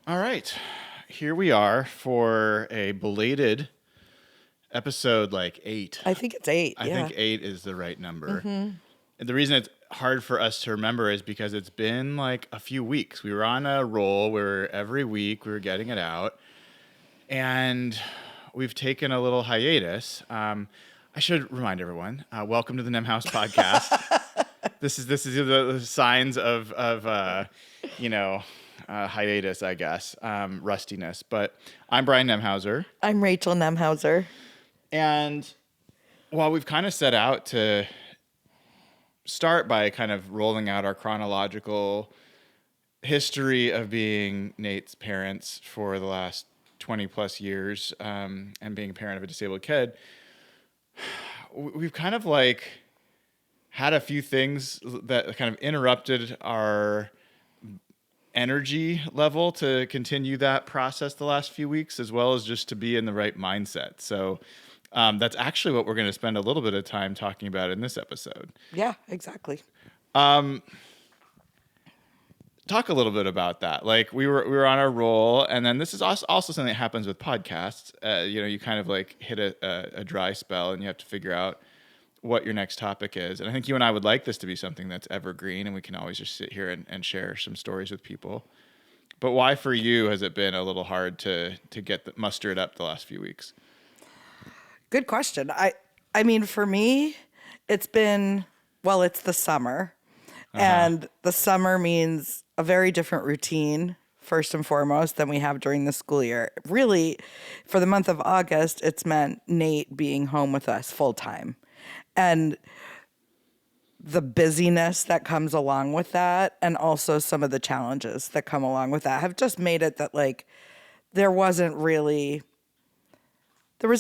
All right. Here we are for a belated episode 8. I think it's 8. I Yeah. think 8 is the right number. And the reason it's hard for us to remember is because it's been a few weeks. We were on a roll where every week we were getting it out. And we've taken a little hiatus. I should remind everyone, welcome to the Nem House podcast. This is the signs of hiatus, I guess, rustiness. But I'm Brian Nemhauser. I'm Rachel Nemhauser. And while we've kind of set out to start by kind of rolling out our chronological history of being Nate's parents for the last 20 plus years, and being a parent of a disabled kid, we've kind of had a few things that kind of interrupted our energy level to continue that process the last few weeks, as well as just to be in the right mindset. So that's actually what we're going to spend a little bit of time talking about in this episode. Yeah, exactly. Talk a little bit about that. We were on a roll, and then this is also something that happens with podcasts. You kind of hit a dry spell, and you have to figure out what your next topic is. And I think you and I would like this to be something that's evergreen, and we can always just sit here and share some stories with people. But why for you has it been a little hard to muster it up the last few weeks? Good question. I mean, for me, it's been, it's the summer. And the summer means a very different routine, first and foremost, than we have during the school year. Really, for the month of August, it's meant Nate being home with us full time. And the busyness that comes along with that, and also some of the challenges that come along with that, have just made it that there was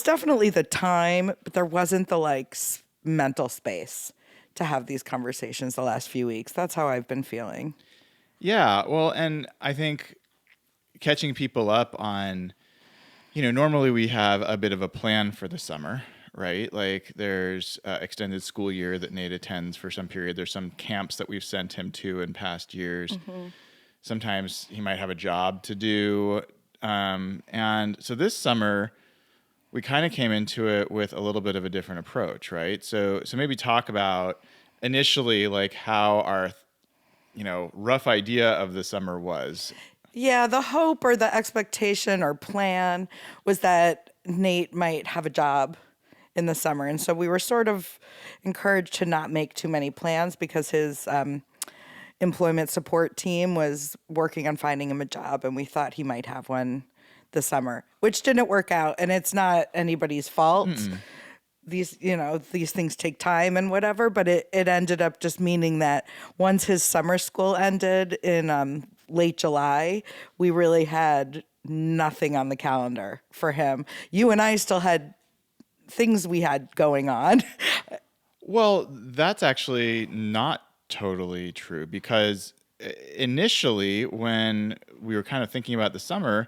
definitely the time, but there wasn't the mental space to have these conversations the last few weeks. That's how I've been feeling. Yeah, well, and I think catching people up on, normally we have a bit of a plan for the summer, right? There's extended school year that Nate attends for some period. There's some camps that we've sent him to in past years. Mm-hmm. Sometimes he might have a job to do. And so this summer, we kind of came into it with a little bit of a different approach, right? So maybe talk about initially how our rough idea of the summer was. Yeah, the hope or the expectation or plan was that Nate might have a job in the summer. And so we were sort of encouraged to not make too many plans because his employment support team was working on finding him a job, and we thought he might have one this summer, which didn't work out. And it's not anybody's fault. Mm-mm. These things take time and whatever, but it ended up just meaning that once his summer school ended in late July, we really had nothing on the calendar for him. You and I still had things we had going on. Well, that's actually not totally true, because initially when we were kind of thinking about the summer,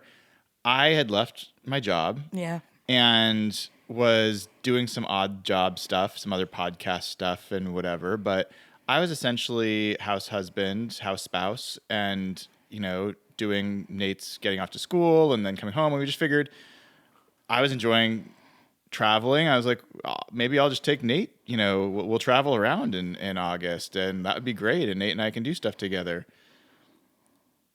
I had left my job. Yeah. And was doing some odd job stuff, some other podcast stuff and whatever. But I was essentially house husband, house spouse, and, doing Nate's getting off to school and then coming home. And we just figured I was enjoying traveling. I was like, oh, maybe I'll just take Nate, we'll travel around in August, and that would be great. And Nate and I can do stuff together.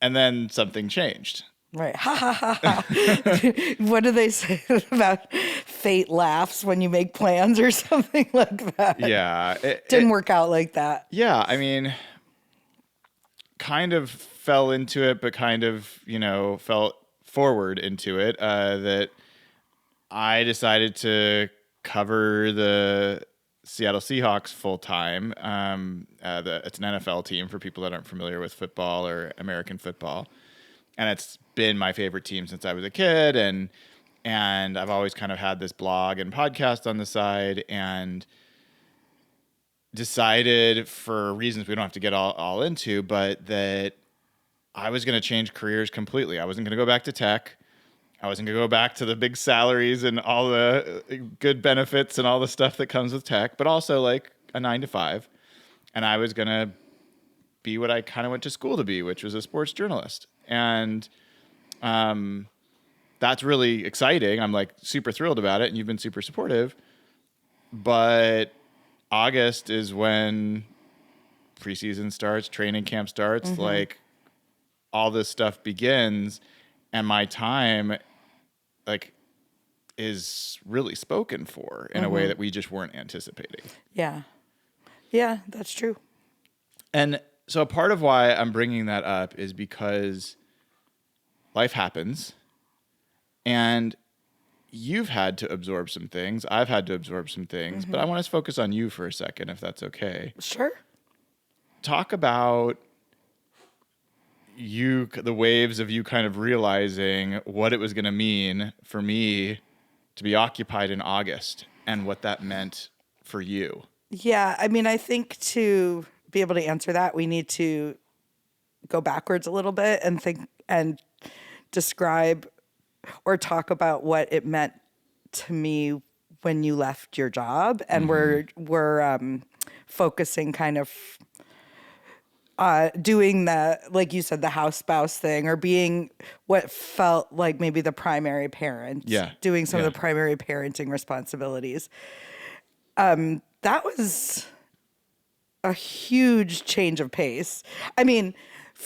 And then something changed. Right. Ha ha ha ha. What do they say about fate laughs when you make plans or something like that? Yeah. It didn't work out like that. Yeah. I mean, kind of fell into it, but kind of, felt forward into it, that I decided to cover the Seattle Seahawks full time. It's an NFL team for people that aren't familiar with football or American football. And it's been my favorite team since I was a kid. And I've always kind of had this blog and podcast on the side, and decided, for reasons we don't have to get all into, but that I was going to change careers completely. I wasn't going to go back to tech. I wasn't going to go back to the big salaries and all the good benefits and all the stuff that comes with tech, but also a 9-to-5. And I was going to be what I kind of went to school to be, which was a sports journalist. And That's really exciting. I'm like super thrilled about it, and you've been super supportive. But August is when preseason starts, training camp starts, like all this stuff begins, and my time like is really spoken for in a way that we just weren't anticipating. Yeah. Yeah, that's true. And so part of why I'm bringing that up is because life happens, and you've had to absorb some things. I've had to absorb some things, but I want to focus on you for a second, if that's okay. Sure. Talk about the waves of you kind of realizing what it was going to mean for me to be occupied in August and what that meant for you. Yeah, I mean, I think to be able to answer that, we need to go backwards a little bit and think and describe or talk about what it meant to me when you left your job. And we're focusing kind of doing the, like you said, the house spouse thing, or being what felt like maybe the primary parent. Yeah. Doing some of the primary parenting responsibilities. That was a huge change of pace. I mean,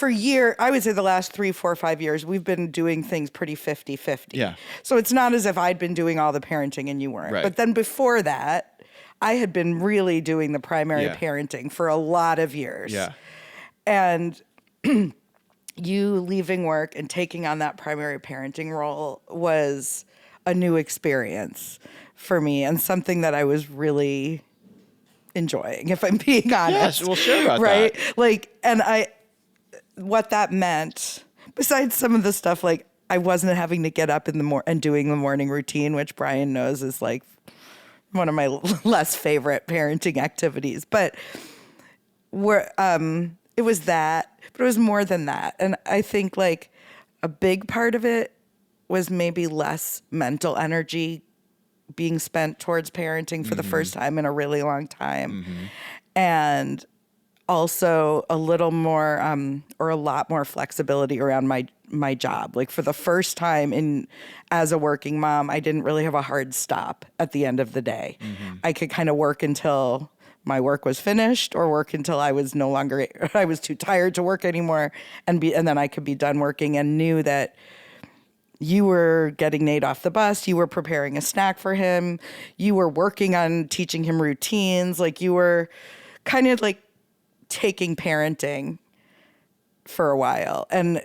I would say the last 3, 4, 5 years, we've been doing things pretty 50-50. Yeah. So it's not as if I'd been doing all the parenting and you weren't. Right. But then before that, I had been really doing the primary parenting for a lot of years. Yeah. And you leaving work and taking on that primary parenting role was a new experience for me, and something that I was really enjoying, if I'm being honest. Yes, we'll share about right? that. Like, and what that meant, besides some of the stuff, like I wasn't having to get up in the and doing the morning routine, which Brian knows is like one of my less favorite parenting activities. But it was that, but it was more than that. And I think like a big part of it was maybe less mental energy being spent towards parenting for the first time in a really long time. And also a little more or a lot more flexibility around my job. Like for the first time as a working mom, I didn't really have a hard stop at the end of the day. I could kind of work until my work was finished, or work until I was too tired to work anymore, and then I could be done working, and knew that you were getting Nate off the bus, you were preparing a snack for him, you were working on teaching him routines, like you were kind of like taking parenting for a while. And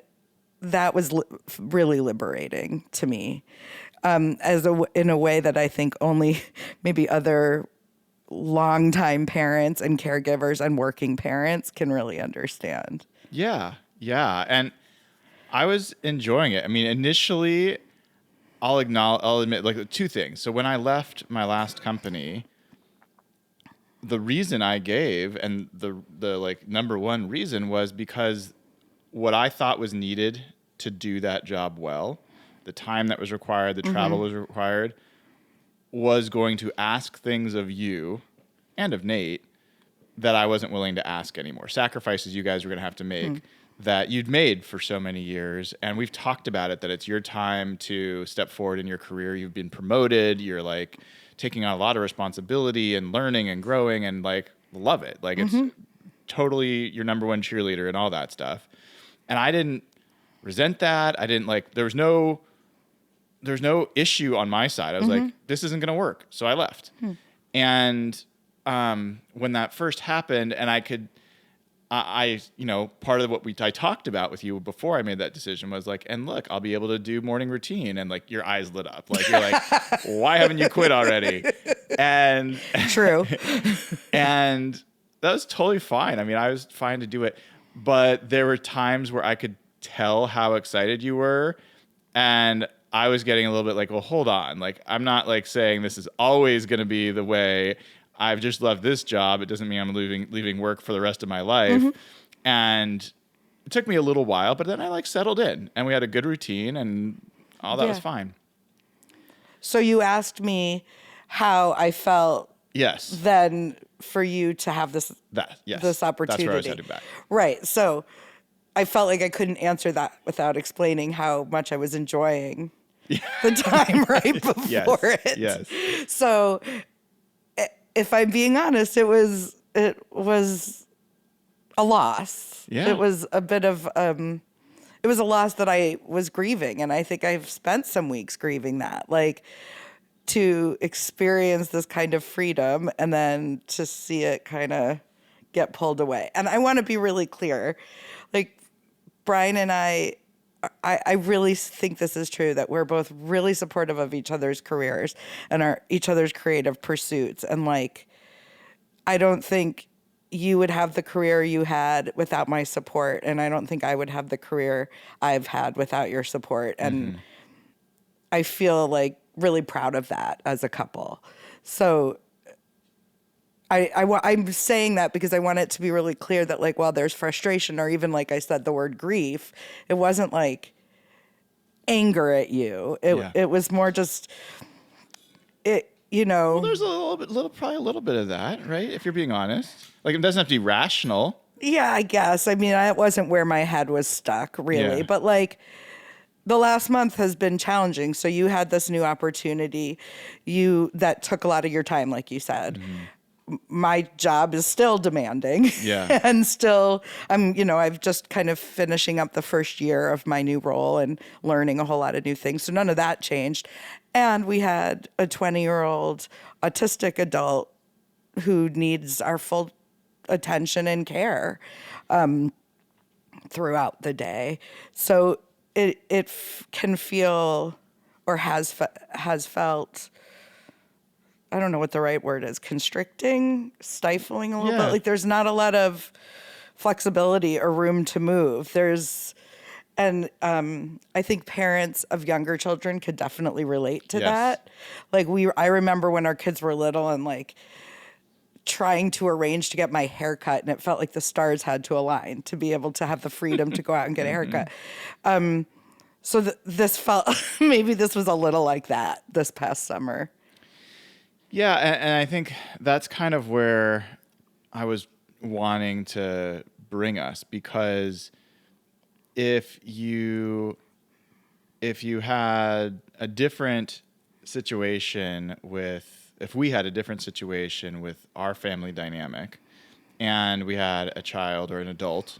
that was really liberating to me, in a way that I think only maybe other longtime parents and caregivers and working parents can really understand. Yeah. And I was enjoying it. I mean, initially, I'll admit, like, two things. So when I left my last company, the reason I gave, and the like number one reason, was because what I thought was needed to do that job well, the time that was required, the travel was required, was going to ask things of you and of Nate that I wasn't willing to ask anymore. Sacrifices you guys were going to have to make that you'd made for so many years. And we've talked about it, that it's your time to step forward in your career. You've been promoted. You're like taking on a lot of responsibility and learning and growing, and like love it. Like it's totally your number one cheerleader and all that stuff. And I didn't resent that. I didn't like, there's no issue on my side. I was like, this isn't going to work. So I left. And when that first happened, and I part of what I talked about with you before I made that decision was like, and look, I'll be able to do morning routine, and like your eyes lit up. Like you're like, why haven't you quit already? And True. And that was totally fine. I mean, I was fine to do it, but there were times where I could tell how excited you were, and I was getting a little bit like, well, hold on. Like, I'm not like saying this is always going to be the way. I've just left this job. It doesn't mean I'm leaving work for the rest of my life. And it took me a little while, but then I like settled in, and we had a good routine, and all that was fine. So you asked me how I felt. Yes. Then for you to have this opportunity. That's where I was heading back. Right. So I felt like I couldn't answer that without explaining how much I was enjoying the time right before it. Yes. So if I'm being honest, it was a loss. Yeah. It was a bit of it was a loss that I was grieving, and I think I've spent some weeks grieving that. Like, to experience this kind of freedom and then to see it kind of get pulled away. And I want to be really clear. Like, Brian and I really think this is true, that we're both really supportive of each other's careers and each other's creative pursuits. And like, I don't think you would have the career you had without my support. And I don't think I would have the career I've had without your support. And I feel like really proud of that as a couple. So I'm saying that because I want it to be really clear that, like, while there's frustration, or even, like I said, the word grief, it wasn't like anger at you. It was more just, Well, there's probably a little bit of that, right? If you're being honest, like, it doesn't have to be rational. Yeah, I guess. I mean, it wasn't where my head was stuck, really. Yeah. But like, the last month has been challenging. So you had this new opportunity, that took a lot of your time, like you said. My job is still demanding. Yeah. And still, I've just kind of finishing up the first year of my new role and learning a whole lot of new things. So none of that changed. And we had a 20-year-old autistic adult who needs our full attention and care throughout the day. So it can feel, or has felt, I don't know what the right word is, constricting, stifling a little bit. Like, there's not a lot of flexibility or room to move. I think parents of younger children could definitely relate to that. Like, I remember when our kids were little and like trying to arrange to get my hair cut, and it felt like the stars had to align to be able to have the freedom to go out and get a haircut. So this felt, maybe this was a little like that this past summer. Yeah, and I think that's kind of where I was wanting to bring us, because if you had a different situation if we had a different situation with our family dynamic, and we had a child or an adult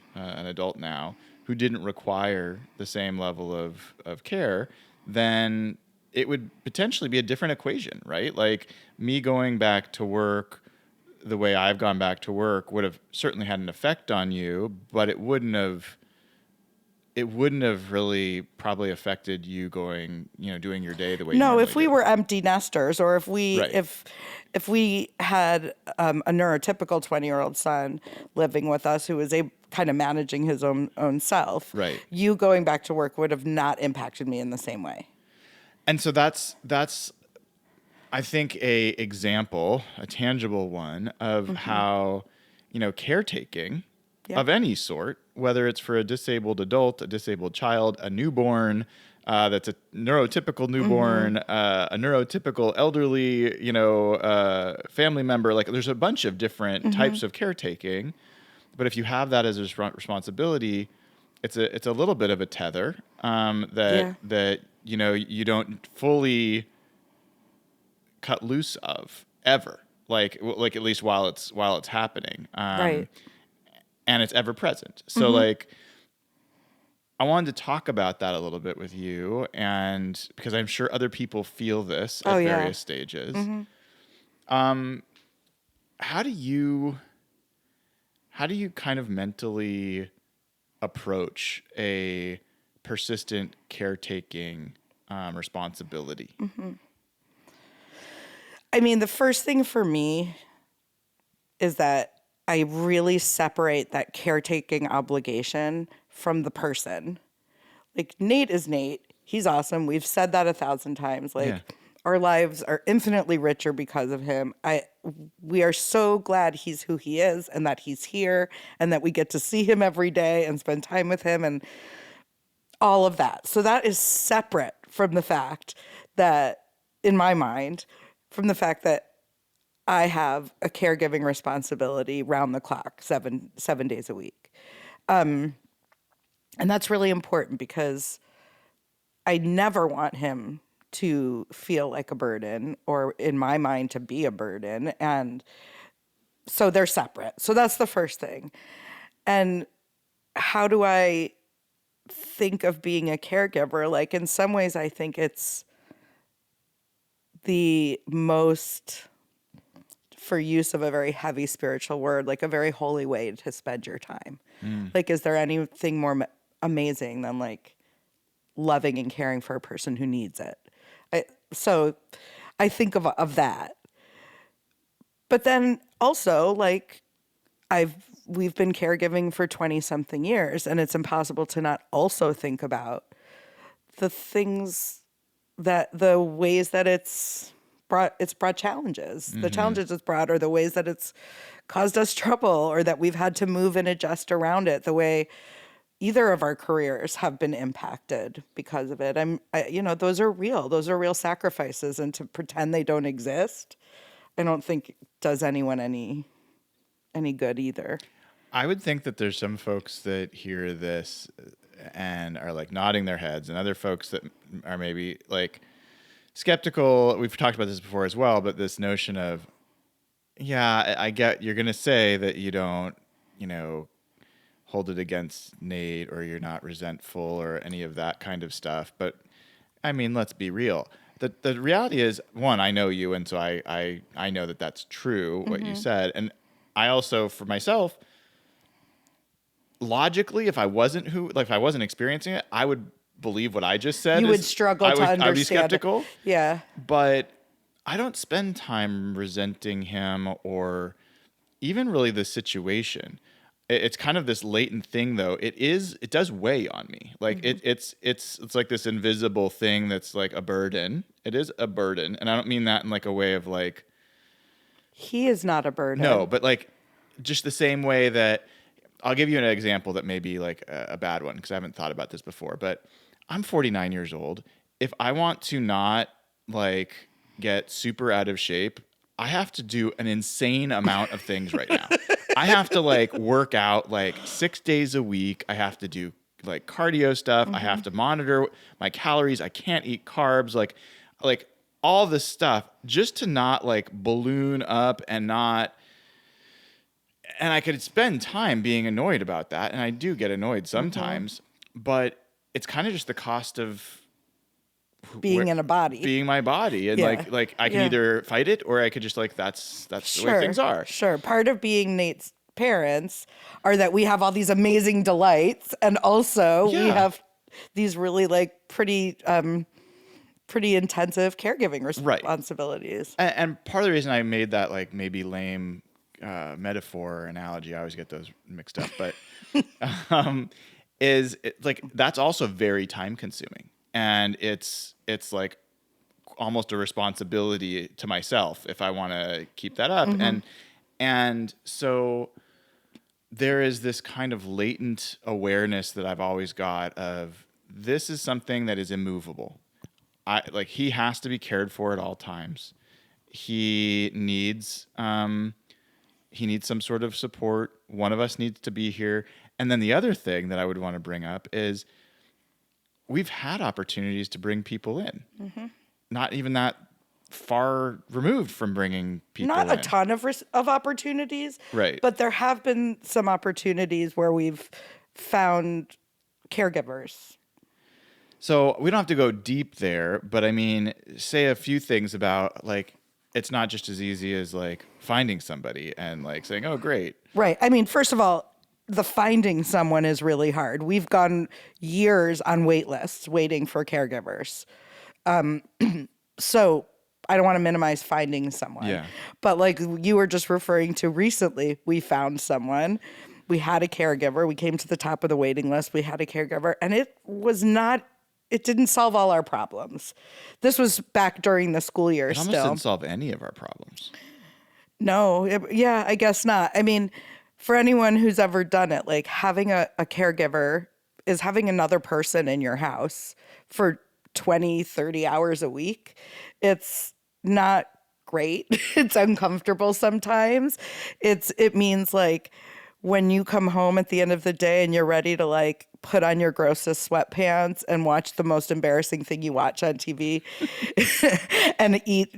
now, who didn't require the same level of care, then it would potentially be a different equation, right? Like, me going back to work the way I've gone back to work would have certainly had an effect on you, but it wouldn't have really probably affected you going, doing your day the way you No, normally if we do. were empty nesters, or if we if we had a neurotypical 20-year-old son living with us who was kind of managing his own self, Right. You going back to work would have not impacted me in the same way. And so that's I think a tangible one of how, caretaking of any sort, whether it's for a disabled adult, a disabled child, a newborn, that's a neurotypical newborn, a neurotypical elderly, family member. Like, there's a bunch of different types of caretaking, but if you have that as a responsibility, it's a little bit of a tether that you don't fully cut loose of ever, like at least while it's happening, Right. and it's ever present. So like, I wanted to talk about that a little bit with you, and because I'm sure other people feel this at various stages. How do you kind of mentally approach a persistent caretaking responsibility? I mean, the first thing for me is that I really separate that caretaking obligation from the person. Like, Nate is Nate. He's awesome. We've said that 1,000 times. Like, our lives are infinitely richer because of him. We are so glad he's who he is, and that he's here, and that we get to see him every day and spend time with him and all of that. So that is separate from the fact that, in my mind, from the fact that I have a caregiving responsibility round the clock, seven days a week. And that's really important because I never want him to feel like a burden, or in my mind to be a burden. And so they're separate. So that's the first thing. And how do I think of being a caregiver? Like, in some ways, I think it's the most, for use of a very heavy spiritual word, like a very holy way to spend your time. Like, is there anything more amazing than like loving and caring for a person who needs it? So I think of that. But then also, like, we've been caregiving for 20 something years, and it's impossible to not also think about the things the ways that it's brought challenges. The challenges it's brought, or the ways that it's caused us trouble, or that we've had to move and adjust around it, the way either of our careers have been impacted because of it. Those are real sacrifices, and to pretend they don't exist, I don't think does anyone any good either. I would think that there's some folks that hear this and are like nodding their heads, and other folks that are maybe like skeptical. We've talked about this before as well, but this notion of, yeah, I get you're going to say that you don't, hold it against Nate, or you're not resentful or any of that kind of stuff. But I mean, let's be real. The reality is, one, I know you, and so I know that that's true, what you said. And I also, for myself, logically, if I wasn't experiencing it, I would believe what I just said. You would struggle to understand. I would be skeptical. Yeah. But I don't spend time resenting him or even really the situation. It's kind of this latent thing, though. It does weigh on me. Like it's like this invisible thing that's like a burden. It is a burden, and I don't mean that in like a way of like, he is not a burden. no, but like just the same way that I'll give you an example that may be like a bad one, because I haven't thought about this before. But I'm 49 years old. If I want to not like get super out of shape, I have to do an insane amount of things right now. I have to like work out like 6 days a week. I have to do like cardio stuff. I have to monitor my calories. I can't eat carbs, like all this stuff, just to not like balloon up and not. And I could spend time being annoyed about that. And I do get annoyed sometimes, but it's kind of just the cost of being in a body, being my body. And like I can either fight it, or I could just like, that's the way things are. Sure. Part of being Nate's parents are that we have all these amazing delights, and also we have these really like pretty intensive caregiving responsibilities. And part of the reason I made that like maybe lame metaphor or analogy, I always get those mixed up, but like that's also very time consuming, and it's like almost a responsibility to myself if I want to keep that up. And so there is this kind of latent awareness that I've always got of, this is something that is immovable. He has to be cared for at all times. He needs some sort of support. One of us needs to be here. And then the other thing that I would want to bring up is, we've had opportunities to bring people in. Not even that far removed from bringing people in. Not a ton of opportunities. Right. But there have been some opportunities where we've found caregivers. So we don't have to go deep there, but I mean, say a few things about like, it's not just as easy as like finding somebody and like saying, oh, great. Right. I mean, first of all, the finding someone is really hard. We've gone years on wait lists waiting for caregivers. So I don't want to minimize finding someone. Yeah. But like you were just referring to recently, we found someone. We had a caregiver. We came to the top of the waiting list. We had a caregiver. And it didn't solve all our problems. This was back during the school year It almost didn't solve any of our problems. No. I guess not. I mean, for anyone who's ever done it, like having a caregiver is having another person in your house for 20, 30 hours a week. It's not great. It's uncomfortable sometimes. It means like when you come home at the end of the day and you're ready to like put on your grossest sweatpants and watch the most embarrassing thing you watch on TV and eat,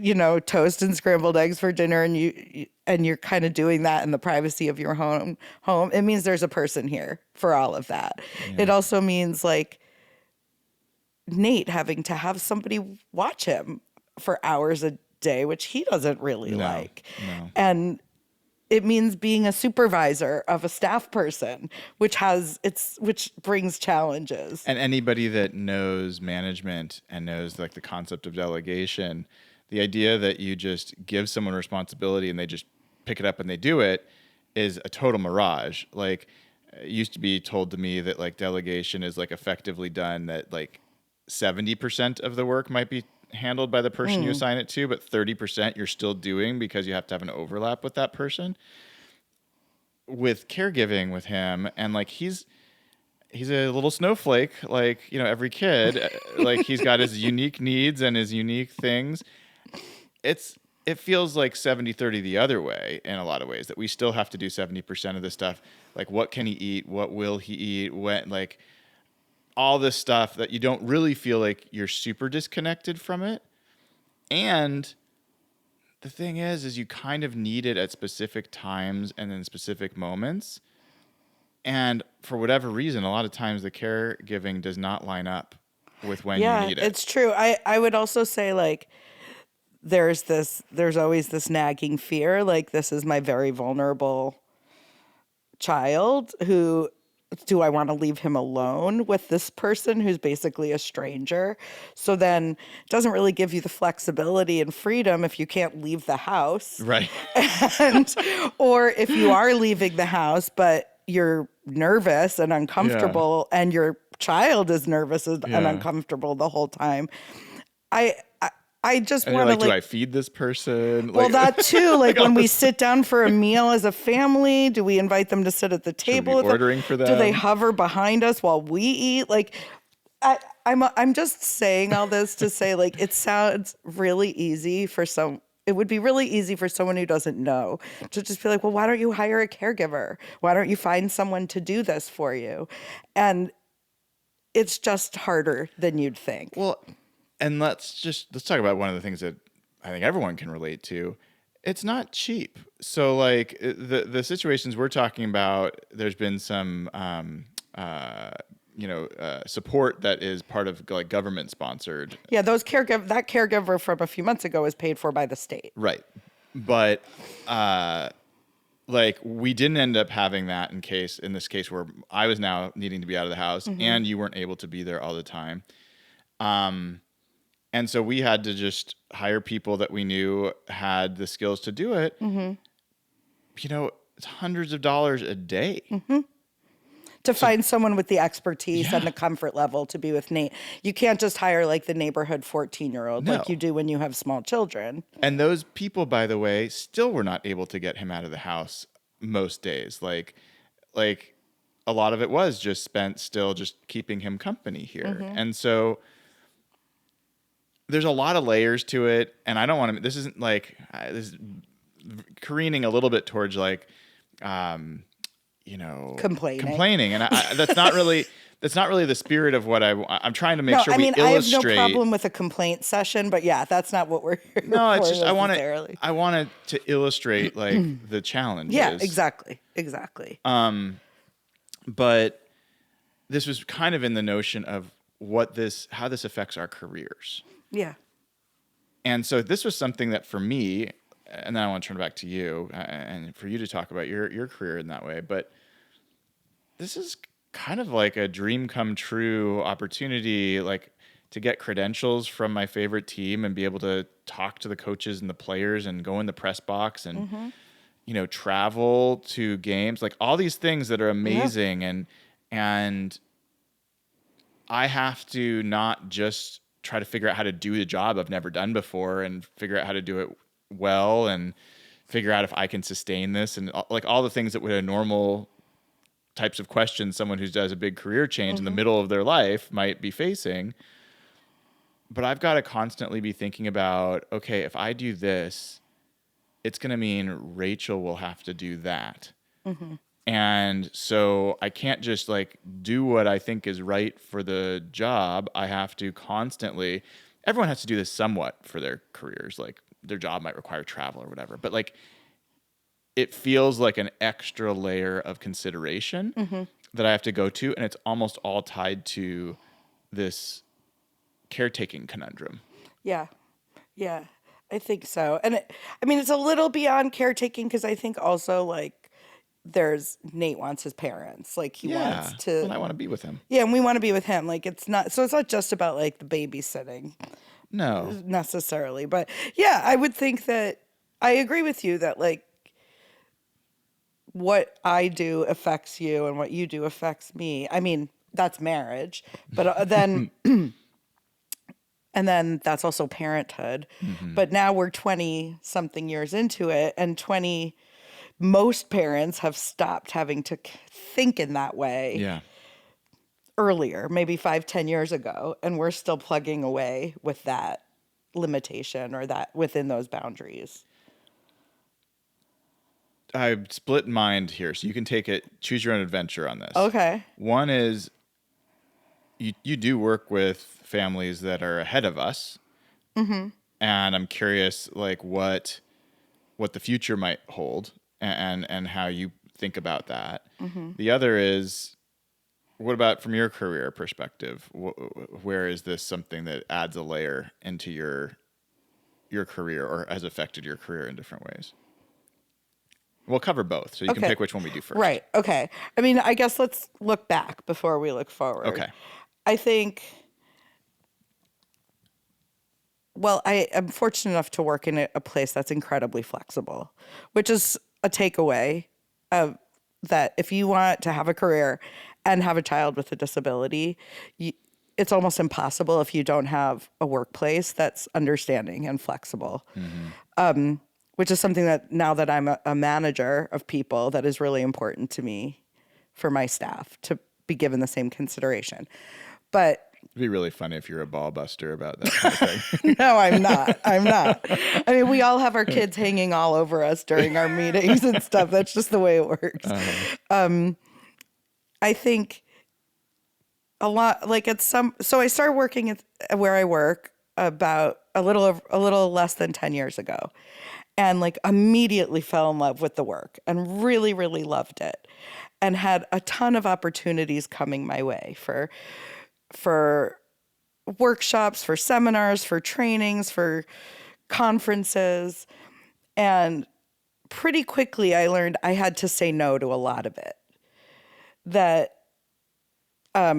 toast and scrambled eggs for dinner, and you're kind of doing that in the privacy of your home, it means there's a person here for all of that. Yeah. It also means like Nate having to have somebody watch him for hours a day, which he doesn't really like. No. And it means being a supervisor of a staff person, which brings challenges. And anybody that knows management and knows like the concept of delegation, the idea that you just give someone responsibility and they just pick it up and they do it is a total mirage. Like, it used to be told to me that like delegation is like effectively done, that like 70% of the work might be handled by the person you assign it to, but 30% you're still doing because you have to have an overlap with that person. With caregiving with him, and like he's a little snowflake, like, every kid, like he's got his unique needs and his unique things. It feels like 70-30 the other way in a lot of ways, that we still have to do 70% of the stuff. Like, what can he eat? What will he eat? When, like, all this stuff that you don't really feel like you're super disconnected from it. And the thing is you kind of need it at specific times and in specific moments. And for whatever reason, a lot of times the caregiving does not line up with when you need it. Yeah, it's true. I would also say, like, there's always this nagging fear, like, this is my very vulnerable child who, do I want to leave him alone with this person who's basically a stranger? So then it doesn't really give you the flexibility and freedom if you can't leave the house. Right. Or if you are leaving the house, but you're nervous and uncomfortable and your child is nervous and uncomfortable the whole time. I just want to, do I feed this person? Well, that too. Like, when we sit down for a meal as a family, do we invite them to sit at the table? Should we be ordering for them? Do they hover behind us while we eat? Like, I'm just saying all this to say, like, it sounds really easy for some. It would be really easy for someone who doesn't know to just be like, well, why don't you hire a caregiver? Why don't you find someone to do this for you? And it's just harder than you'd think. Well, and let's talk about one of the things that I think everyone can relate to. It's not cheap. So like the situations we're talking about, there's been some support that is part of like government sponsored. Yeah, that caregiver from a few months ago is paid for by the state. Right. But like, we didn't end up having that in this case where I was now needing to be out of the house and you weren't able to be there all the time. And so we had to just hire people that we knew had the skills to do it. Mm-hmm. It's hundreds of dollars a day. Mm-hmm. To find someone with the expertise and the comfort level to be with Nate. You can't just hire like the neighborhood 14-year-old like you do when you have small children. And those people, by the way, still were not able to get him out of the house most days. Like a lot of it was just spent still just keeping him company here. Mm-hmm. And so there's a lot of layers to it, and I don't want to. This isn't like this is careening a little bit towards like, complaining, and that's not really the spirit of what I'm trying to make sure we illustrate. I have no problem with a complaint session, but yeah, that's not what we're here for. No, it's just I wanted to illustrate like the challenges. Yeah, exactly. But this was kind of in the notion of how this affects our careers. Yeah. And so this was something that for me, and then I want to turn it back to you and for you to talk about your career in that way. But this is kind of like a dream come true opportunity, like to get credentials from my favorite team and be able to talk to the coaches and the players and go in the press box and, travel to games, like all these things that are amazing. Yeah. And I have to not just try to figure out how to do the job I've never done before and figure out how to do it well and figure out if I can sustain this and like all the things that would a normal types of questions someone who does a big career change in the middle of their life might be facing. But I've got to constantly be thinking about, okay, if I do this, it's going to mean Rachel will have to do that. Mm-hmm. And so I can't just like do what I think is right for the job. I have to constantly, everyone has to do this somewhat for their careers. Like their job might require travel or whatever, but like it feels like an extra layer of consideration that I have to go to. And it's almost all tied to this caretaking conundrum. Yeah. Yeah. I think so. And I mean, it's a little beyond caretaking because I think also like Nate wants his parents. Like he wants to. Well, I want to be with him. Yeah. And we want to be with him. Like it's not just about like the babysitting No. necessarily. But yeah, I would think that I agree with you that like what I do affects you and what you do affects me. I mean, that's marriage. But then. And then that's also parenthood. But now we're 20 something years into it, and most parents have stopped having to think in that way earlier, maybe 5-10 years ago. And we're still plugging away with that limitation or that within those boundaries. I've split mind here, so you can choose your own adventure on this. Okay. One is you do work with families that are ahead of us, and I'm curious, like what the future might hold, and how you think about that. The other is, what about from your career perspective? Where is this something that adds a layer into your career, or has affected your career in different ways? We'll cover both, so you can pick which one we do first. Right. Okay. I mean, I guess let's look back before we look forward. Okay. I think, well, I am fortunate enough to work in a place that's incredibly flexible, which is a takeaway of that if you want to have a career and have a child with a disability, it's almost impossible if you don't have a workplace that's understanding and flexible. Which is something that now that I'm a manager of people, that is really important to me for my staff to be given the same consideration. But it'd be really funny if you're a ball buster about that kind of thing. No, I'm not. I mean, we all have our kids hanging all over us during our meetings and stuff. That's just the way it works. I think a lot, like so I started working at where I work about a little less than 10 years ago, and like immediately fell in love with the work and really, really loved it, and had a ton of opportunities coming my way for workshops, for seminars, for trainings, for conferences. And pretty quickly I learned I had to say no to a lot of it. That, at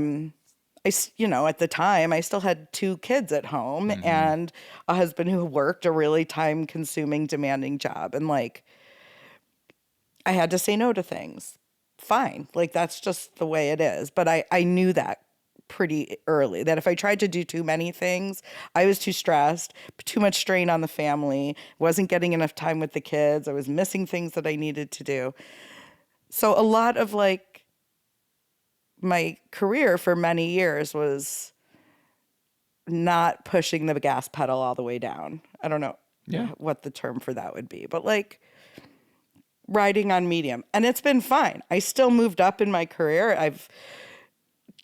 the time I still had 2 kids at home and a husband who worked a really time-consuming, demanding job. And like, I had to say no to things. Fine. Like, that's just the way it is. But I knew that pretty early, that if I tried to do too many things, I was too stressed, too much strain on the family, wasn't getting enough time with the kids. I was missing things that I needed to do. So a lot of like my career for many years was not pushing the gas pedal all the way down. I don't know what the term for that would be, but like riding on medium. And it's been fine. I still moved up in my career. I've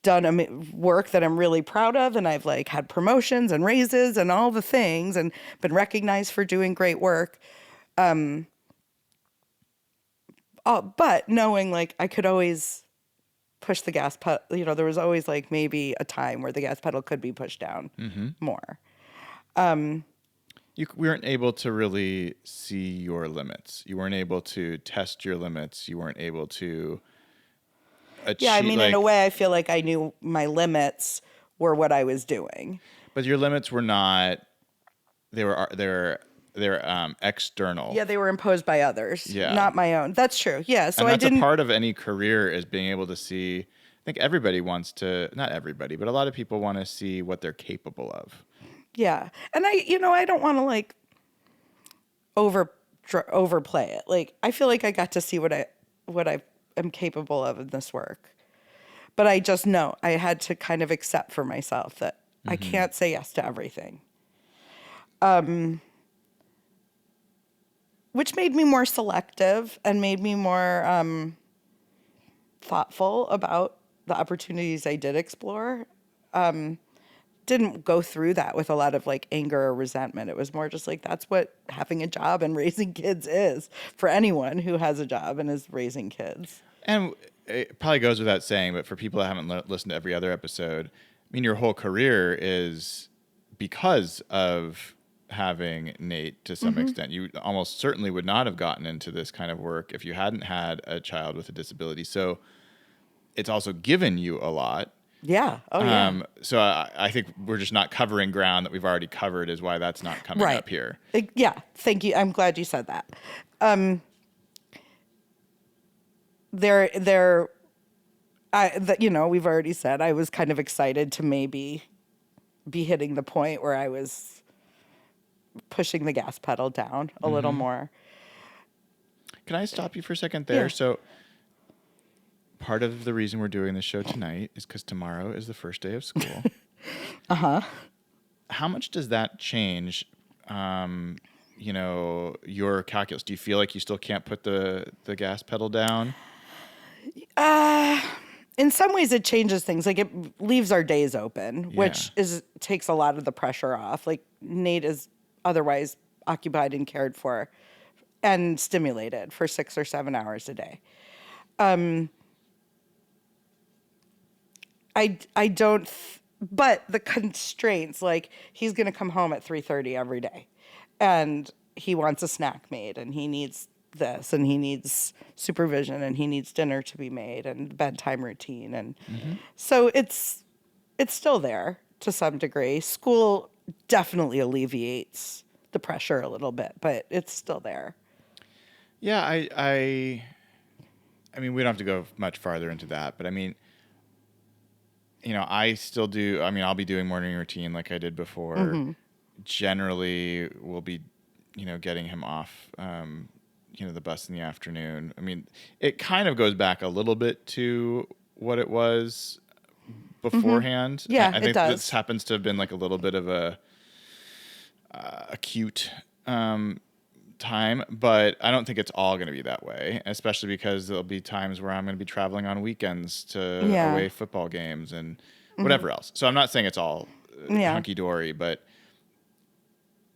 done work that I'm really proud of, and I've like had promotions and raises and all the things and been recognized for doing great work. But knowing like I could always push the gas pedal, there was always like maybe a time where the gas pedal could be pushed down more. We weren't able to really see your limits. You weren't able to test your limits. You weren't able to achieve. Yeah, I mean, in a way, I feel like I knew my limits were what I was doing. But your limits were not. They were external. Yeah, they were imposed by others. Yeah. Not my own. That's true. Yeah. So and that's I didn't. A part of any career is being able to see. I think everybody wants to. Not everybody, but a lot of people want to see what they're capable of. Yeah, and I don't want to like overplay it. Like, I feel like I got to see what I am capable of in this work, but I just know I had to kind of accept for myself that I can't say yes to everything. Which made me more selective and made me more thoughtful about the opportunities I did explore. Didn't go through that with a lot of like anger or resentment. It was more just like, that's what having a job and raising kids is for anyone who has a job and is raising kids. And it probably goes without saying, but for people that haven't listened to every other episode, I mean, your whole career is because of having Nate to some extent. You almost certainly would not have gotten into this kind of work if you hadn't had a child with a disability. So it's also given you a lot. Yeah. Oh, yeah. So I think we're just not covering ground that we've already covered is why that's not coming up here. Yeah. Thank you. I'm glad you said that. We've already said I was kind of excited to maybe be hitting the point where I was pushing the gas pedal down a little more. Can I stop you for a second there? Yeah. So part of the reason we're doing this show tonight is because tomorrow is the first day of school. How much does that change, your calculus? Do you feel like you still can't put the gas pedal down? In some ways it changes things. Like it leaves our days open, which takes a lot of the pressure off. Like Nate is otherwise occupied and cared for and stimulated for 6 or 7 hours a day. But the constraints, like he's going to come home at 3:30 every day and he wants a snack made and he needs this and he needs supervision and he needs dinner to be made and bedtime routine. And so it's still there to some degree. School definitely alleviates the pressure a little bit, but it's still there. Yeah, I mean, we don't have to go much farther into that, but I mean, I still do. I mean, I'll be doing morning routine like I did before. Generally, we'll be, getting him off, the bus in the afternoon. I mean, it kind of goes back a little bit to what it was beforehand. Yeah, I think it does. this happens to have been like a little bit of a acute time, but I don't think it's all going to be that way, especially because there'll be times where I'm going to be traveling on weekends to away football games and whatever else. So I'm not saying it's all hunky-dory, but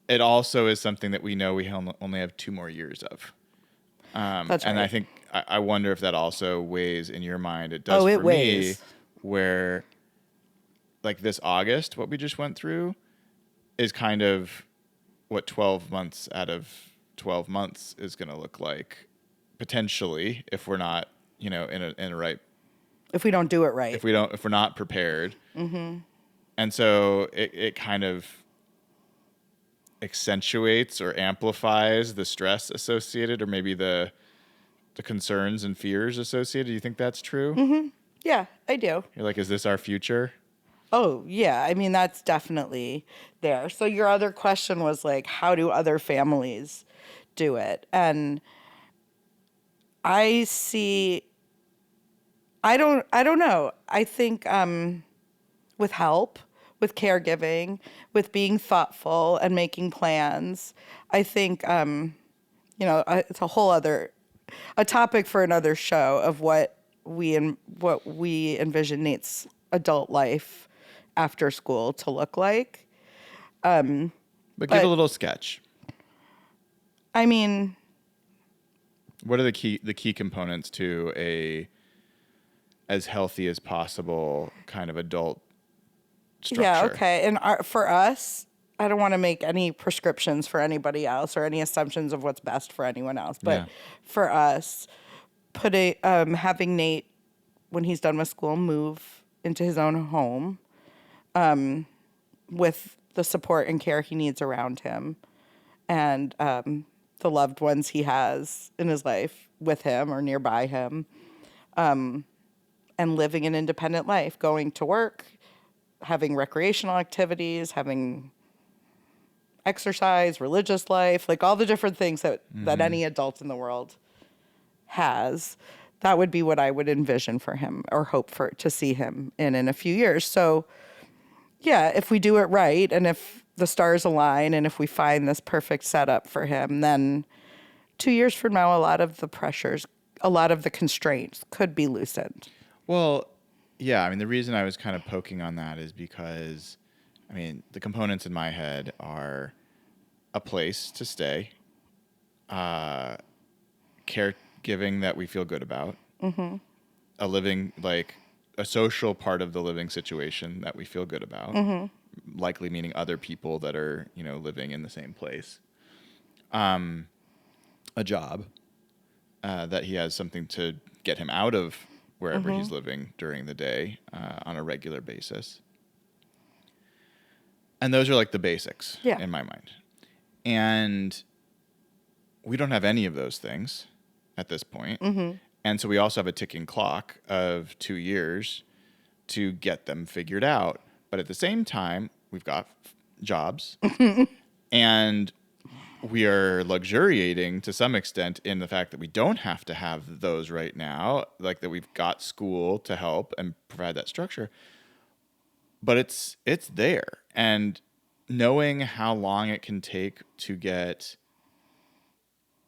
it also is something that we know we only have 2 more years of. That's right. And I think, I wonder if that also weighs in your mind. It does for weighs. me, where like this August, what we just went through is kind of what 12 months out of 12 months is going to look like, potentially, if we're not, in a right. If we don't do it right. If we're not prepared. And so it kind of accentuates or amplifies the stress associated, or maybe the concerns and fears associated. Do you think that's true? Yeah, I do. You're like, is this our future? Oh, yeah. I mean, that's definitely there. So your other question was like, how do other families do it? And I don't know. I think with help, with caregiving, with being thoughtful and making plans, I think, it's a whole other, a topic for another show of what we envision Nate's adult life after school to look like. But give a little sketch. I mean, what are the key components to a as healthy as possible kind of adult structure? Yeah, okay. And for us, I don't want to make any prescriptions for anybody else or any assumptions of what's best for anyone else. But for us, having Nate, when he's done with school, move into his own home with the support and care he needs around him and the loved ones he has in his life with him or nearby him, and living an independent life, going to work, having recreational activities, having exercise, religious life, like all the different things that any adult in the world has. That would be what I would envision for him or hope to see him in a few years. So, yeah, if we do it right and if the stars align and if we find this perfect setup for him, then 2 years from now, a lot of the pressures a lot of the constraints could be loosened. Well, yeah, I mean, the reason I was kind of poking on that is because, I mean, the components in my head are a place to stay, caregiving that we feel good about, a living, like a social part of the living situation that we feel good about, likely meaning other people that are, living in the same place, a job, that he has something to get him out of wherever he's living during the day on a regular basis. And those are like the basics in my mind. And we don't have any of those things at this point. And so we also have a ticking clock of 2 years to get them figured out. But at the same time, we've got jobs and we are luxuriating to some extent in the fact that we don't have to have those right now, like that we've got school to help and provide that structure. But it's there. And knowing how long it can take to get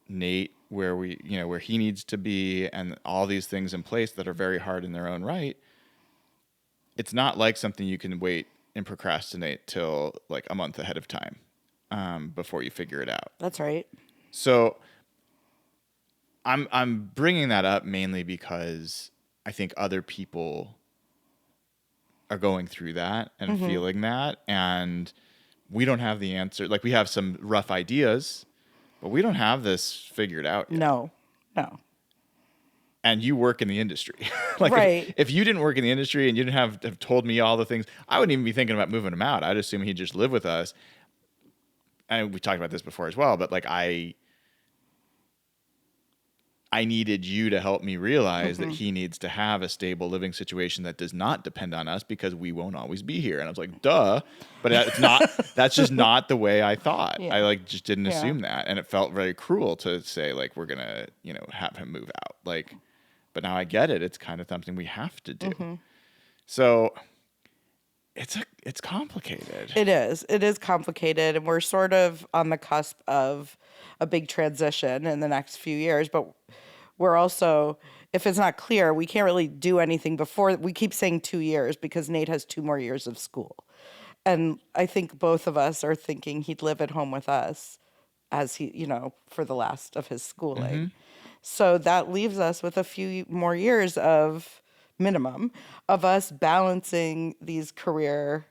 Nate where where he needs to be and all these things in place that are very hard in their own right, it's not like something you can wait and procrastinate till like a month ahead of time. Before you figure it out. That's right. So I'm bringing that up mainly because I think other people are going through that and feeling that, and we don't have the answer. Like, we have some rough ideas, but we don't have this figured out yet. No. And you work in the industry. Like, right. if you didn't work in the industry and you didn't have told me all the things, I wouldn't even be thinking about moving him out. I'd assume he'd just live with us. And we talked about this before as well, but like I needed you to help me realize that he needs to have a stable living situation that does not depend on us because we won't always be here. And I was like, duh, but it's not, that's just not the way I thought. Yeah. I like just didn't assume that. And it felt very cruel to say like, we're going to, have him move out. Like, but now I get it. It's kind of something we have to do. So it's complicated. It is. It is complicated, and we're sort of on the cusp of a big transition in the next few years, but we're also, if it's not clear, we can't really do anything before. We keep saying 2 years because Nate has 2 more years of school. And I think both of us are thinking he'd live at home with us as he, for the last of his schooling. So that leaves us with a few more years of minimum of us balancing these where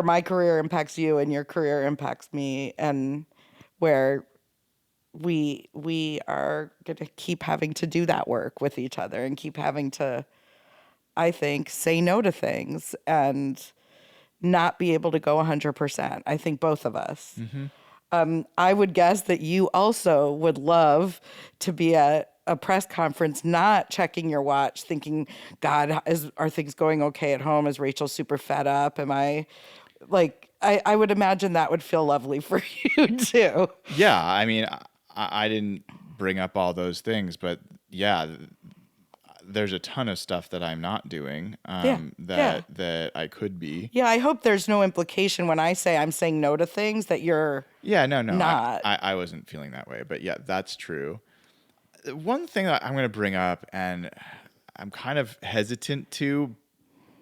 my career impacts you and your career impacts me, and where we are going to keep having to do that work with each other and keep having to, I think, say no to things and not be able to go 100%. I think both of us. I would guess that you also would love to be at a press conference, not checking your watch, thinking, God, are things going okay at home? Is Rachel super fed up? Am I like, I would imagine that would feel lovely for you too. Yeah. I mean, I didn't bring up all those things, but yeah, there's a ton of stuff that I'm not doing that I could be. Yeah, I hope there's no implication when I say I'm saying no to things that you're not. I wasn't feeling that way, but yeah, that's true. One thing that I'm going to bring up, and I'm kind of hesitant to,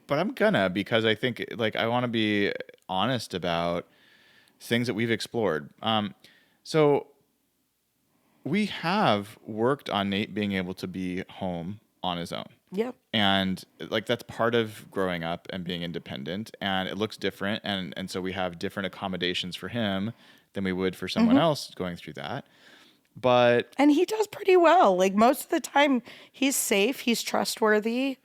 but I'm gonna, because I think like I want to be honest about things that we've explored. So we have worked on Nate being able to be home on his own. Yep. And like that's part of growing up and being independent, and it looks different, and so we have different accommodations for him than we would for someone else going through that. And he does pretty well. Like most of the time he's safe, he's trustworthy.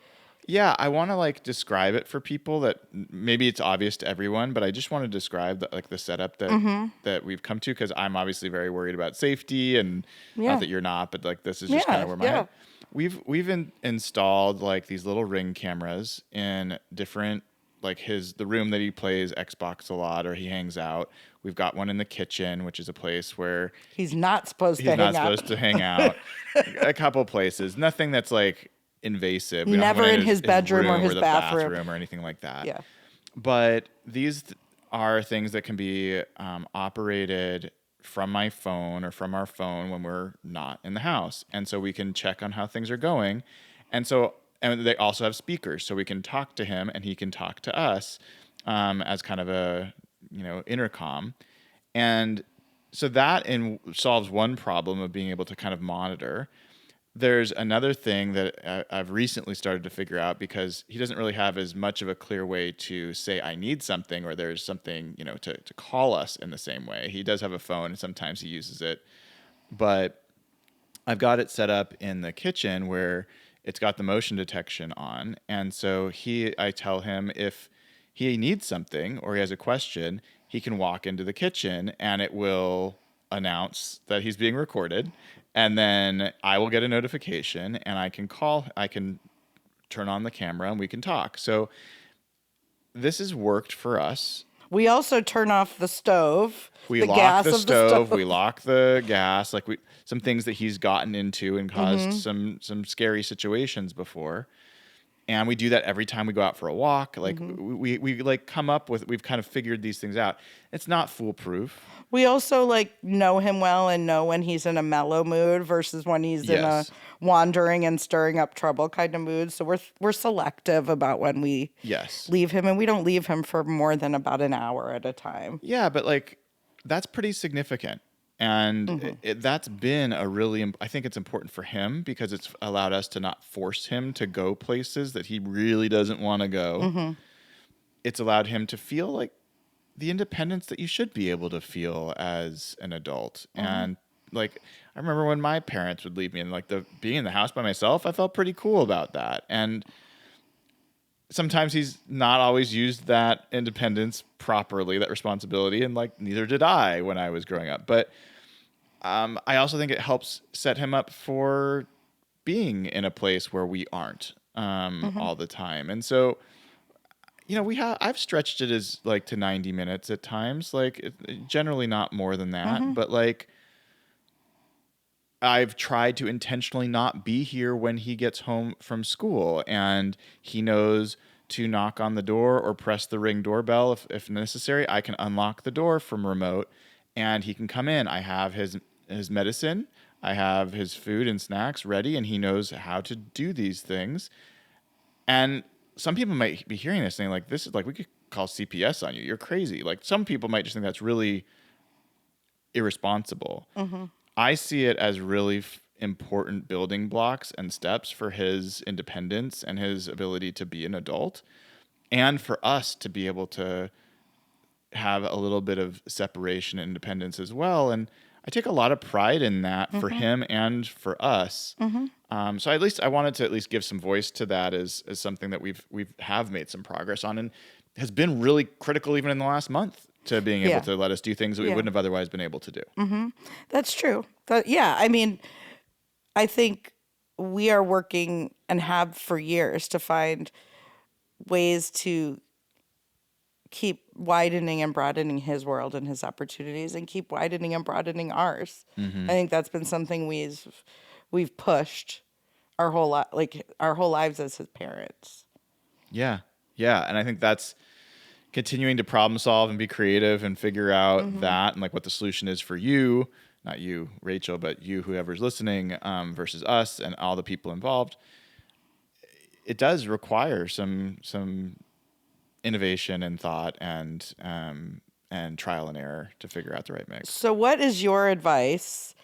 Yeah, I want to like describe it for people that maybe it's obvious to everyone, but I just want to describe the setup that we've come to, because I'm obviously very worried about safety, and not that you're not, but like this is just kind of where my head. We've installed like these little Ring cameras in different, like the room that he plays Xbox a lot or he hangs out. We've got one in the kitchen, which is a place where he's not supposed to hang out. A couple places, nothing that's like invasive. Never in his bedroom or his bathroom or anything like that. Yeah. But these are things that can be operated from my phone or from our phone when we're not in the house. And so we can check on how things are going. And they also have speakers, so we can talk to him and he can talk to us as kind of a, intercom. And so solves one problem of being able to kind of monitor. There's another thing that I've recently started to figure out, because he doesn't really have as much of a clear way to say I need something, or there's something, to call us in the same way. He does have a phone and sometimes he uses it, but I've got it set up in the kitchen where it's got the motion detection on. And so I tell him if he needs something or he has a question, he can walk into the kitchen and it will announce that he's being recorded. And then I will get a notification and I can turn on the camera and we can talk. So this has worked for us. We also turn off the stove. We the lock gas the of stove, the we lock the gas, some things that he's gotten into and caused some scary situations before. And we do that every time we go out for a walk. Like we come up with, we've kind of figured these things out. It's not foolproof. We also know him well and know when he's in a mellow mood versus when he's in a wandering and stirring up trouble kind of mood. So we're selective about when we leave him, and we don't leave him for more than about an hour at a time. Yeah, but that's pretty significant. And that's been I think it's important for him because it's allowed us to not force him to go places that he really doesn't want to go. It's allowed him to feel like the independence that you should be able to feel as an adult. And I remember when my parents would leave me and being in the house by myself, I felt pretty cool about that. And sometimes he's not always used that independence properly, that responsibility, and neither did I when I was growing up. But I also think it helps set him up for being in a place where we aren't all the time. And so, I've stretched it as to 90 minutes at times, generally not more than that, but I've tried to intentionally not be here when he gets home from school, and he knows to knock on the door or press the Ring doorbell if necessary. I can unlock the door from remote and he can come in. I have his medicine, I have his food and snacks ready, and he knows how to do these things. And some people might be hearing this saying this is we could call CPS on you. You're crazy. Some people might just think that's really irresponsible. I see it as really important building blocks and steps for his independence and his ability to be an adult, and for us to be able to have a little bit of separation and independence as well. And I take a lot of pride in that for him and for us. So at least I wanted to at least give some voice to that as something that we've made some progress on, and has been really critical even in the last month to being able to let us do things that we wouldn't have otherwise been able to do. That's true. I mean, I think we are working and have for years to find ways to keep widening and broadening his world and his opportunities, and keep widening and broadening ours. I think that's been something we've pushed our whole lives as his parents. Yeah. And I think that's continuing to problem solve and be creative and figure out that and what the solution is for you, not you, Rachel, but you, whoever's listening, versus us and all the people involved. It does require some innovation and thought and trial and error to figure out the right mix. So what is your advice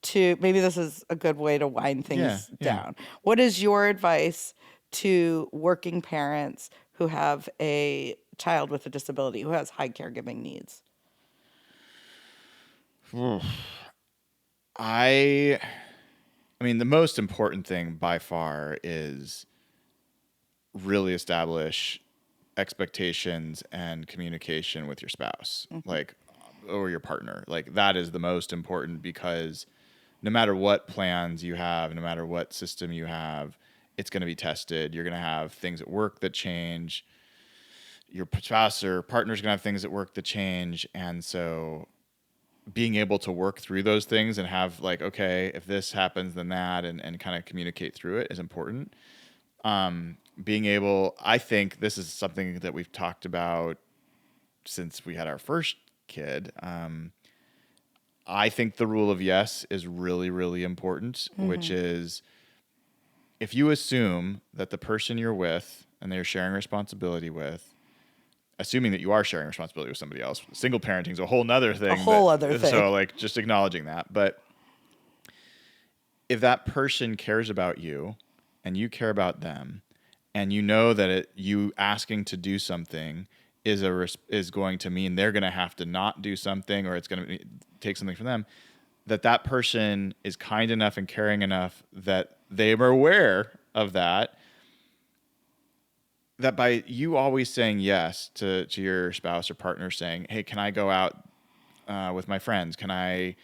to, maybe this is a good way to wind things down. What is your advice to working parents who have a child with a disability, who has high caregiving needs? I mean, the most important thing by far is really establish expectations and communication with your spouse, or your partner. That is the most important, because no matter what plans you have, no matter what system you have, it's going to be tested. You're going to have things at work that change. Your spouse or partner's going to have things at work that change. And so being able to work through those things and have okay, if this happens, then that, and kind of communicate through it is important. I think this is something that we've talked about since we had our first kid. I think the rule of yes is really, really important, which is if you assume that the person you're with and they're sharing responsibility with, assuming that you are sharing responsibility with somebody else, single parenting is a whole nother thing. Other thing. So like just acknowledging that. But if that person cares about you and you care about them, and you know that you asking to do something is going to mean they're going to have to not do something, or it's going to take something from them, that person is kind enough and caring enough that they are aware of that by you always saying yes to your spouse or partner, saying, hey, can I go out with my friends? Can I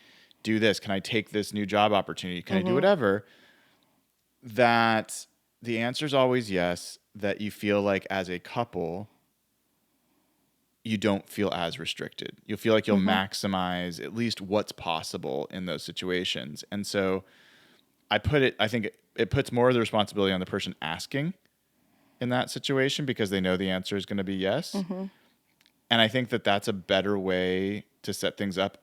do this? Can I take this new job opportunity? Can I do whatever? That the answer is always yes, that you feel like as a couple, you don't feel as restricted. You'll feel like you'll maximize at least what's possible in those situations. And so I think it puts more of the responsibility on the person asking in that situation, because they know the answer is going to be yes. And I think that that's a better way to set things up,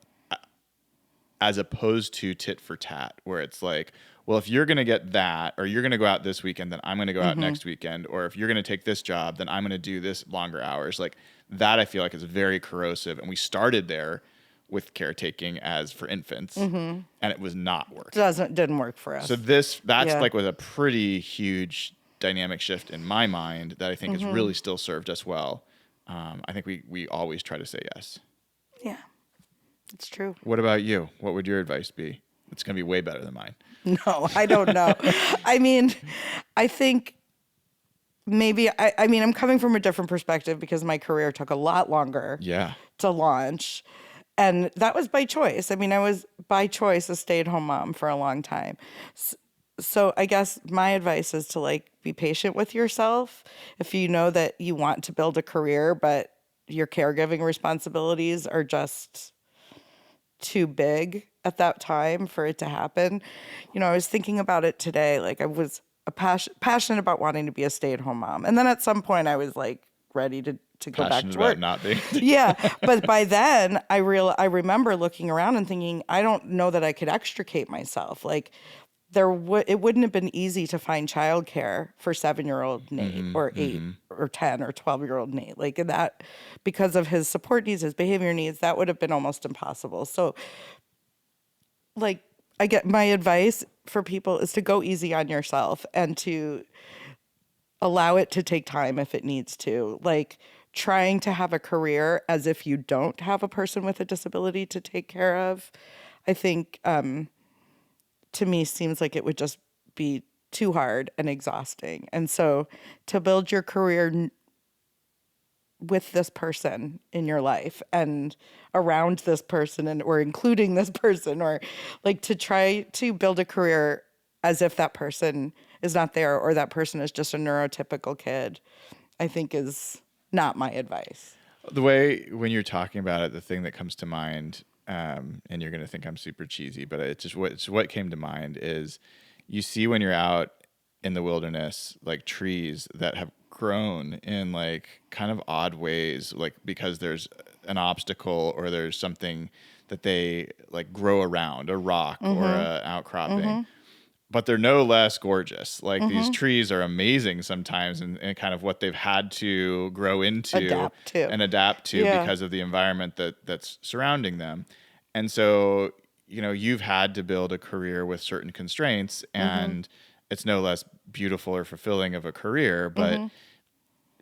as opposed to tit for tat, where it's like, well, if you're going to get that, or you're going to go out this weekend, then I'm going to go out next weekend. Or if you're going to take this job, then I'm going to do this longer hours. Like that, I feel like is very corrosive. And we started there with caretaking as for infants, and it was not working. Didn't work for us. So that's like was a pretty huge dynamic shift in my mind that I think has really still served us well. I think we always try to say yes. Yeah, it's true. What about you? What would your advice be? It's going to be way better than mine. No, I don't know. I mean, I think maybe, I'm coming from a different perspective because my career took a lot longer to launch. And that was by choice. I mean, I was by choice a stay-at-home mom for a long time. So I guess my advice is to like be patient with yourself. If you know that you want to build a career, but your caregiving responsibilities are just too big at that time for it to happen. You know, I was thinking about it today. Like I was passionate about wanting to be a stay-at-home mom. And then at some point I was like ready to go back to work. Not being. Yeah. But by then I remember looking around and thinking, I don't know that I could extricate myself. Like it wouldn't have been easy to find childcare for 7-year-old Nate or 8 or 10 or 12-year-old Nate. Like that, because of his support needs, his behavior needs, that would have been almost impossible. So like I get my advice for people is to go easy on yourself and to allow it to take time if it needs to. Like trying to have a career as if you don't have a person with a disability to take care of, I think to me seems like it would just be too hard and exhausting. And so to build your career with this person in your life and around this person or including this person, or like to try to build a career as if that person is not there or that person is just a neurotypical kid, I think is not my advice. The way when you're talking about it, the thing that comes to mind, and you're going to think I'm super cheesy, but it's what came to mind is you see when you're out in the wilderness, like trees that have grown in like kind of odd ways, like because there's an obstacle or there's something that they like grow around, a rock or an outcropping. But they're no less gorgeous. Like these trees are amazing sometimes, and kind of what they've had to grow into and adapt to because of the environment that's surrounding them. And so, you know, you've had to build a career with certain constraints, and it's no less beautiful or fulfilling of a career, but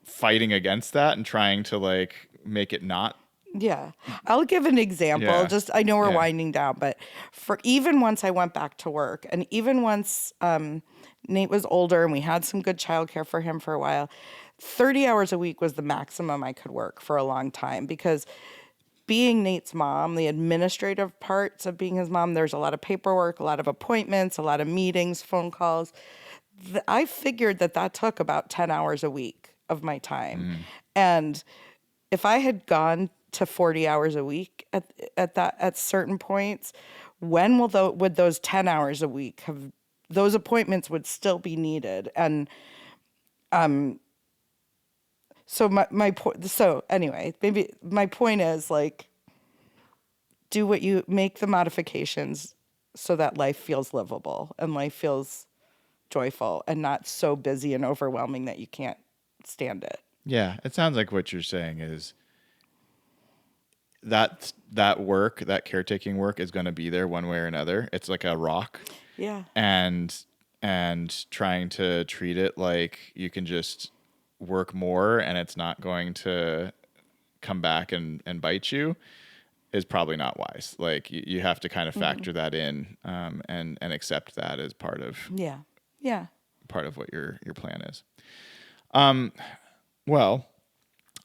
fighting against that and trying to like make it not. Yeah. I'll give an example. Yeah. I know we're winding down, but for even once I went back to work, and even once Nate was older and we had some good childcare for him for a while, 30 hours a week was the maximum I could work for a long time, because being Nate's mom, the administrative parts of being his mom, there's a lot of paperwork, a lot of appointments, a lot of meetings, phone calls. I figured that took about 10 hours a week of my time. And if I had gone to 40 hours a week at certain points, when would those 10 hours a week have, those appointments would still be needed? And so my point, so anyway, maybe my point is like do what you make the modifications so that life feels livable and life feels joyful and not so busy and overwhelming that you can't stand it. Yeah, it sounds like what you're saying is that work, that caretaking work is going to be there one way or another. It's like a rock. Yeah. And trying to treat it like you can just work more and it's not going to come back and bite you is probably not wise. Like you have to kind of factor that in and accept that as part of part of what your plan is. Well,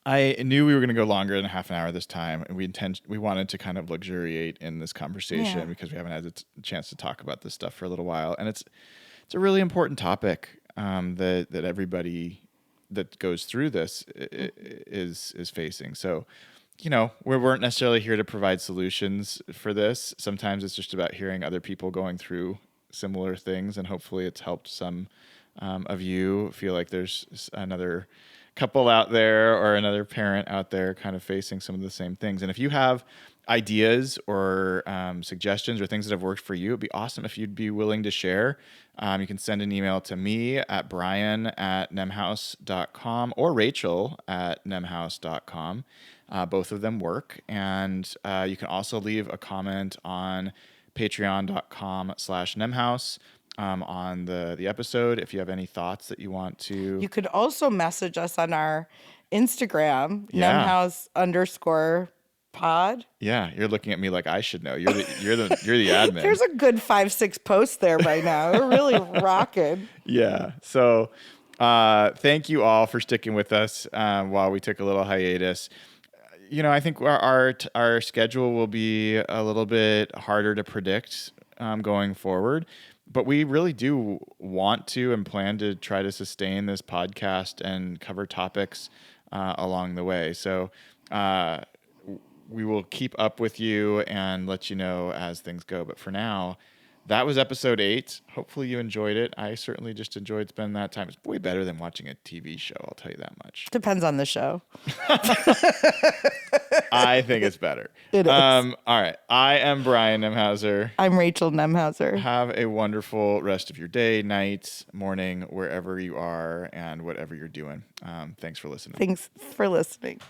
I knew we were going to go longer than half an hour this time, and we wanted to kind of luxuriate in this conversation because we haven't had a chance to talk about this stuff for a little while, and it's a really important topic that everybody that goes through this is facing. So, we weren't necessarily here to provide solutions for this. Sometimes it's just about hearing other people going through similar things, and hopefully it's helped some of you feel like there's another couple out there or another parent out there kind of facing some of the same things. And if you have ideas or suggestions or things that have worked for you, it'd be awesome if you'd be willing to share. You can send an email to me at brian@nemhouse.com or rachel@nemhouse.com. Both of them work. And you can also leave a comment on patreon.com/nemhouse. On the episode, if you have any thoughts that you want to. You could also message us on our Instagram, nemhouse_pod. Yeah, you're looking at me like I should know. You're the admin. There's a good 5-6 posts there by now. We're really rocking. Yeah. So thank you all for sticking with us while we took a little hiatus. I think our schedule will be a little bit harder to predict going forward. But we really do want to and plan to try to sustain this podcast and cover topics along the way. So we will keep up with you and let you know as things go. But for now, that was episode 8. Hopefully you enjoyed it. I certainly just enjoyed spending that time. It's way better than watching a TV show, I'll tell you that much. Depends on the show. I think it's better. It is. All right. I am Brian Nemhauser. I'm Rachel Nemhauser. Have a wonderful rest of your day, night, morning, wherever you are and whatever you're doing. Thanks for listening. Thanks for listening.